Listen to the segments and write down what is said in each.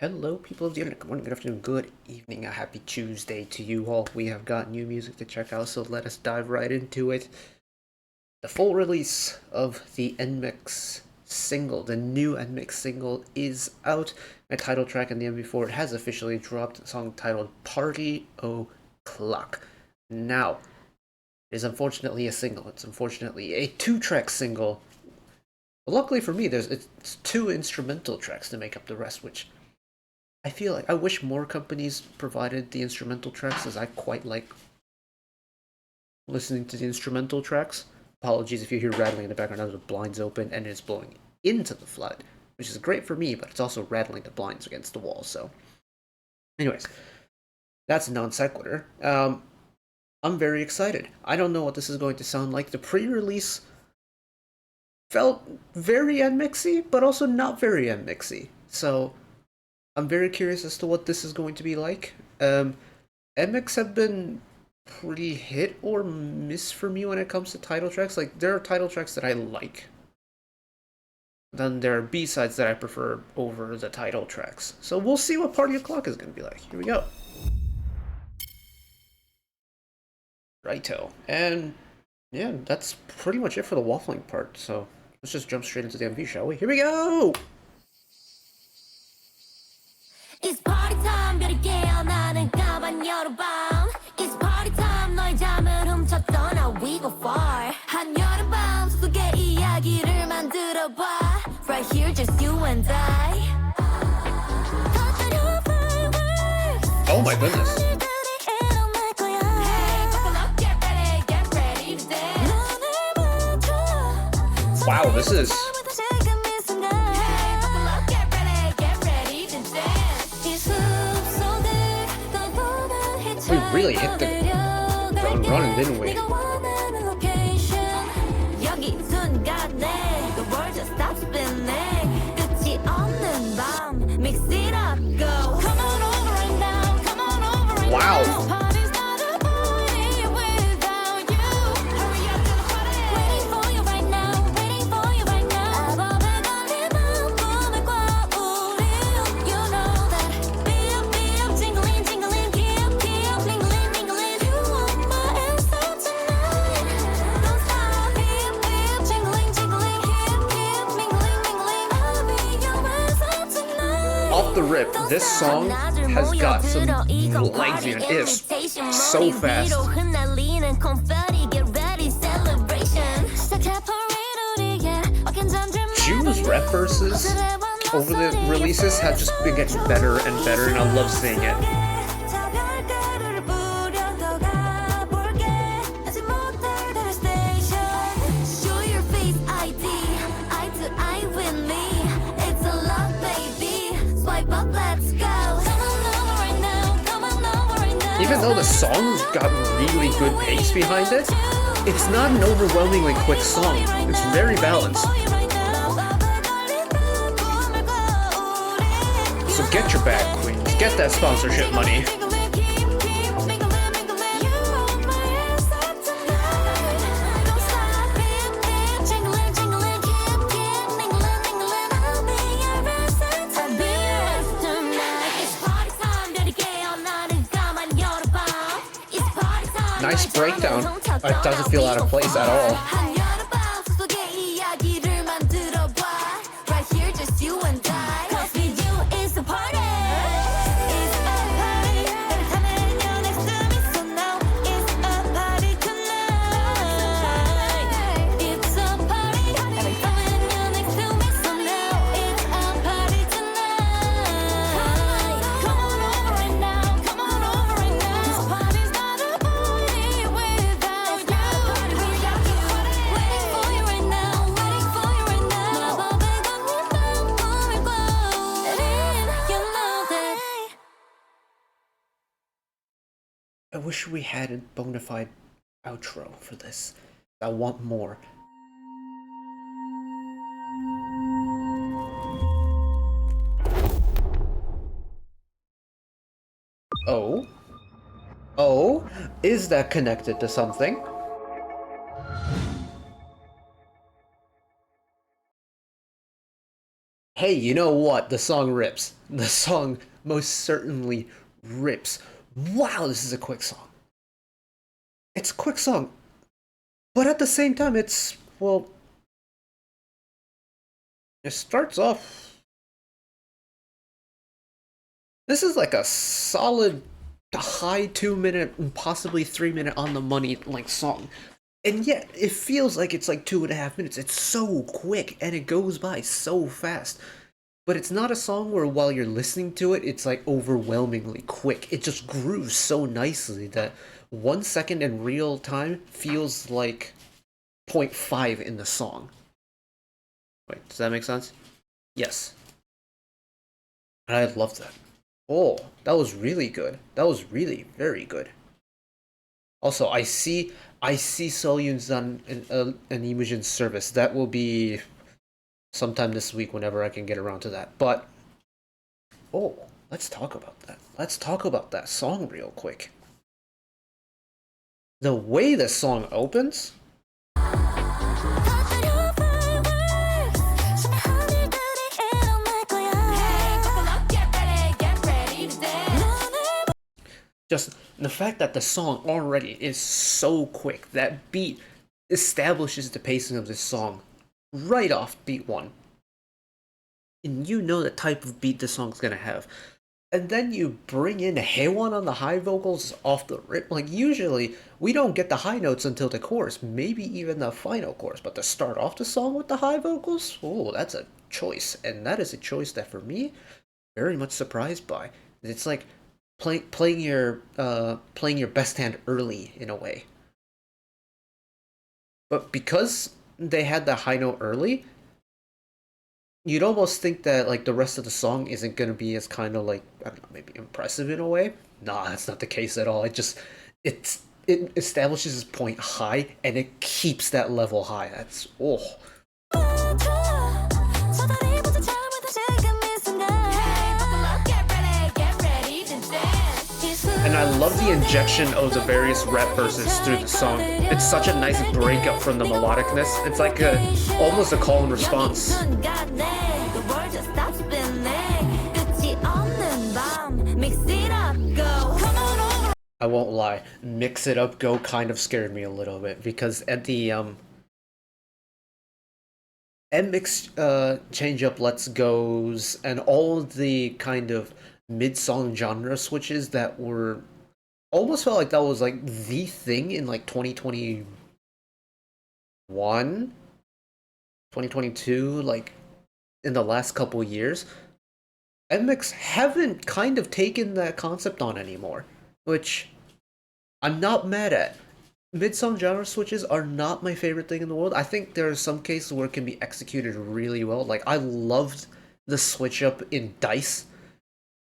Hello, people of the internet. Good morning, good afternoon, good evening, a happy Tuesday to you all. We have got new music to check out, so let us dive right into it. The full release of the NMIXX single, the new NMIXX single, is out. My title track and the MV4 has officially dropped, a song titled Party O'Clock. Now, it is unfortunately a single. It's unfortunately a two-track single. But luckily for me, it's two instrumental tracks to make up the rest, which I feel like I wish more companies provided the instrumental tracks, as I quite like listening to the instrumental tracks. Apologies if you hear rattling in the background. Now the blinds open and it's blowing into the flood, which is great for me, but it's also rattling the blinds against the wall. So, anyways, that's a non sequitur. I'm very excited. I don't know what this is going to sound like. The pre-release felt very NMIXXy, but also not very NMIXXy. So I'm very curious as to what this is going to be like. NMIXX have been pretty hit or miss for me when it comes to title tracks. Like, there are title tracks that I like. Then there are B-sides that I prefer over the title tracks. So we'll see what Party O'Clock is going to be like. Here we go. Righto. And yeah, that's pretty much it for the waffling part. So let's just jump straight into the MV, shall we? Here we go! It's party time, 별이 깨어나는 까만 여름밤. It's party time, 너의 잠을 훔쳤던 now we go far. 한여름밤 속의 이야기를 만들어봐. Right here, just you and I. Oh my goodness. Wow, this is... We really hit the ground running, didn't we? Wow. Off the rip, this song has got some legs in it. It is so fast. June's rap verses over the releases have just been getting better and better, and I love seeing it. Even though the song's got really good pace behind it, it's not an overwhelmingly quick song. It's very balanced. So get your bag, queens. Get that sponsorship money. Nice breakdown. It doesn't feel out of place at all. I wish we had a bona fide outro for this. I want more. Oh? Oh? Is that connected to something? hey, you know what? The song rips. The song most certainly rips. Wow, this is a quick song. It's a quick song, but at the same time, it's, well, it starts off. This is like a solid high 2 minute and possibly 3 minute on the money like song. And yet it feels like it's like 2.5 minutes. It's so quick and it goes by so fast. But it's not a song where while you're listening to it, it's like overwhelmingly quick. It just grooves so nicely that 1 second in real time feels like 0.5 in the song. Wait, does that make sense? Yes. And I love that. Oh, that was really good. That was really very good. Also, I see Soyun's on an Imogen service. That will be sometime this week whenever I can get around to that. But oh, let's talk about that. Let's talk about that song real quick. The way the song opens. Just the fact that the song already is so quick, that beat establishes the pacing of this song right off beat one. And you know the type of beat this song's gonna have. And then you bring in Haewon on the high vocals off the rip. Like, usually, we don't get the high notes until the chorus, maybe even the final chorus. But to start off the song with the high vocals, oh, that's a choice. And that is a choice that, for me, very much surprised by. It's like playing your best hand early in a way. But because they had the high note early, you'd almost think that like the rest of the song isn't gonna be as kind of like, I don't know, maybe impressive in a way. Nah, that's not the case at all. It establishes its point high and it keeps that level high. That's oh. And I love the injection of the various rap verses through the song. It's such a nice breakup from the melodicness. It's like almost a call and response. I won't lie, Mix It Up Go kind of scared me a little bit because at the NMIXX Change Up Let's Goes and all of the kind of mid-song genre switches that were almost felt like that was like the thing in like 2021, 2022, like in the last couple years. NMIXX haven't kind of taken that concept on anymore, which I'm not mad at. Mid-song genre switches are not my favorite thing in the world. I think there are some cases where it can be executed really well. Like, I loved the switch up in Dice.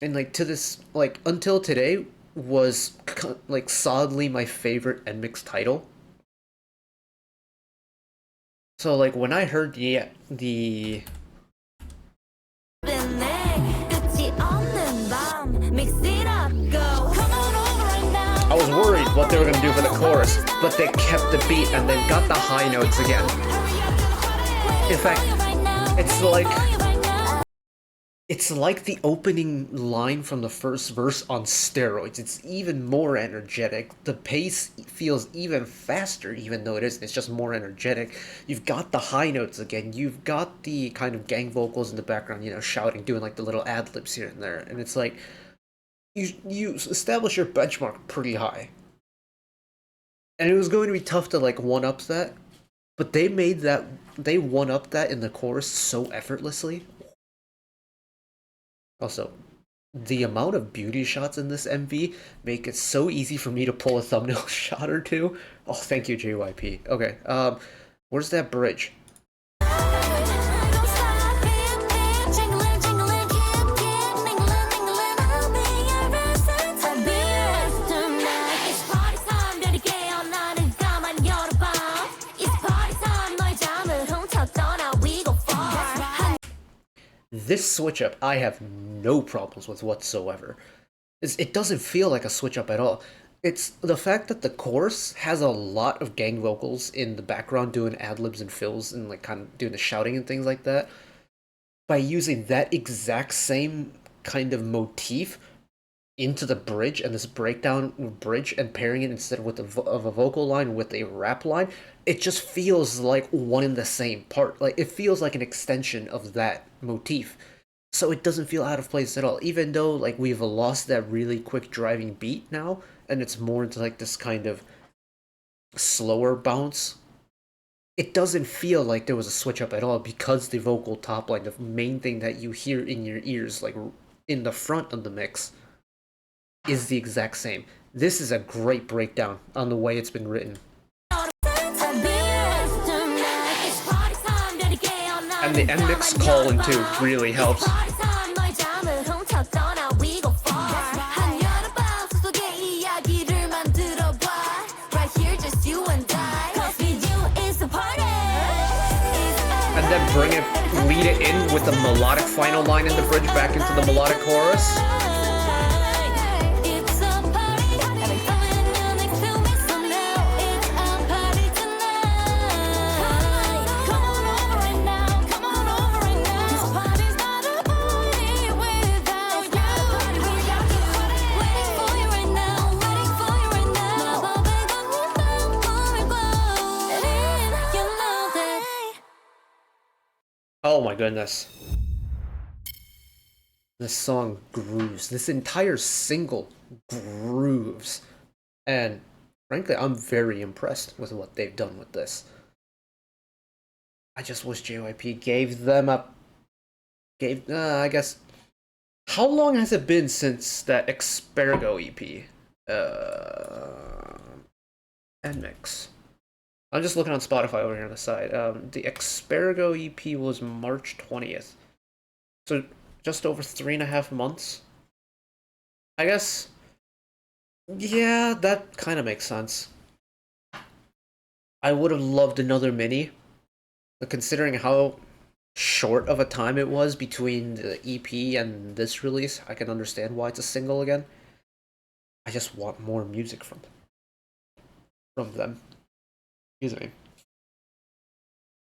And like to this, like until today, was like solidly my favorite NMIXX title. So like when I heard the I was worried what they were gonna do for the chorus, but they kept the beat and then got the high notes again. In fact, it's like the opening line from the first verse on steroids. It's even more energetic. The pace feels even faster, even though it's just more energetic. You've got the high notes again. You've got the kind of gang vocals in the background, you know, shouting, doing like the little ad-libs here and there. And it's like, you establish your benchmark pretty high. And it was going to be tough to like one-up that, but they one-up that in the chorus so effortlessly. Also, the amount of beauty shots in this MV make it so easy for me to pull a thumbnail shot or two. Oh, thank you, JYP. Okay, where's that bridge? This switch up, I have no problems with whatsoever. It doesn't feel like a switch up at all. It's the fact that the chorus has a lot of gang vocals in the background doing ad libs and fills and like kind of doing the shouting and things like that. by using that exact same kind of motif into the bridge and this breakdown bridge and pairing it instead with of a vocal line with a rap line, it just feels like one in the same part. Like it feels like an extension of that motif. So it doesn't feel out of place at all, even though like we've lost that really quick driving beat now, and it's more into like this kind of slower bounce. It doesn't feel like there was a switch up at all because the vocal top line, the main thing that you hear in your ears, like in the front of the mix, is the exact same. This is a great breakdown on the way it's been written. And the NMIXX call-in too really helps. And then lead it in with the melodic final line in the bridge back into the melodic chorus. Oh my goodness. This song grooves. This entire single grooves. And frankly, I'm very impressed with what they've done with this. I just wish JYP gave them a... I guess... How long has it been since that Aspergo EP? NMIXX. I'm just looking on Spotify over here on the side. The Aspergo EP was March 20th. So just over 3.5 months. I guess. Yeah, that kind of makes sense. I would have loved another mini. But considering how short of a time it was between the EP and this release, I can understand why it's a single again. I just want more music from them. Excuse me.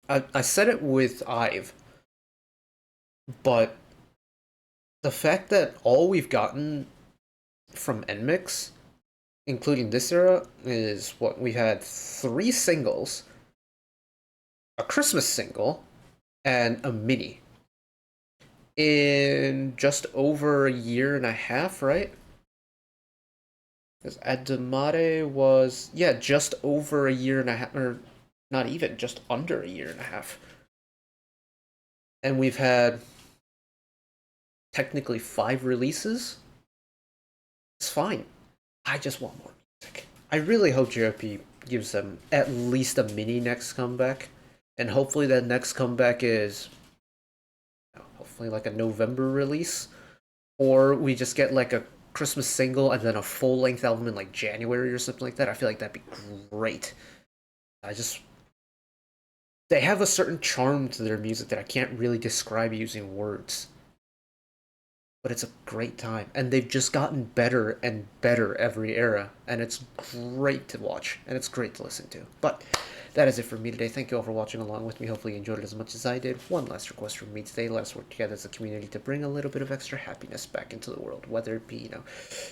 I said it with IVE, but the fact that all we've gotten from NMIXX, including this era, is what we had 3 singles, a Christmas single, and a mini in just over 1.5 years, right? Because Adamare was, yeah, just over 1.5 years, or not even, just under 1.5 years. And we've had technically 5 releases. It's fine. I just want more music. I really hope JYP gives them at least a mini next comeback. And hopefully that next comeback is hopefully like a November release. Or we just get like a Christmas single and then a full-length album in like January or something like that. I feel like that'd be great. They have a certain charm to their music that I can't really describe using words. But it's a great time, and they've just gotten better and better every era, and it's great to watch, and it's great to listen to. But that is it for me today. Thank you all for watching along with me. Hopefully you enjoyed it as much as I did. One last request from me today. Let us work together as a community to bring a little bit of extra happiness back into the world, whether it be,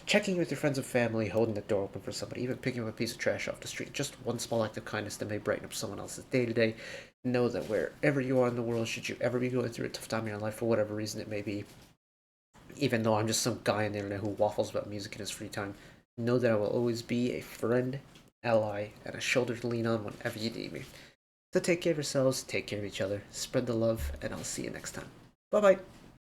checking with your friends and family, holding the door open for somebody, even picking up a piece of trash off the street. Just one small act of kindness that may brighten up someone else's day today. Know that wherever you are in the world, should you ever be going through a tough time in your life for whatever reason it may be, even though I'm just some guy on the internet who waffles about music in his free time, know that I will always be a friend, ally, and a shoulder to lean on whenever you need me. So take care of yourselves, take care of each other, spread the love, and I'll see you next time. Bye-bye!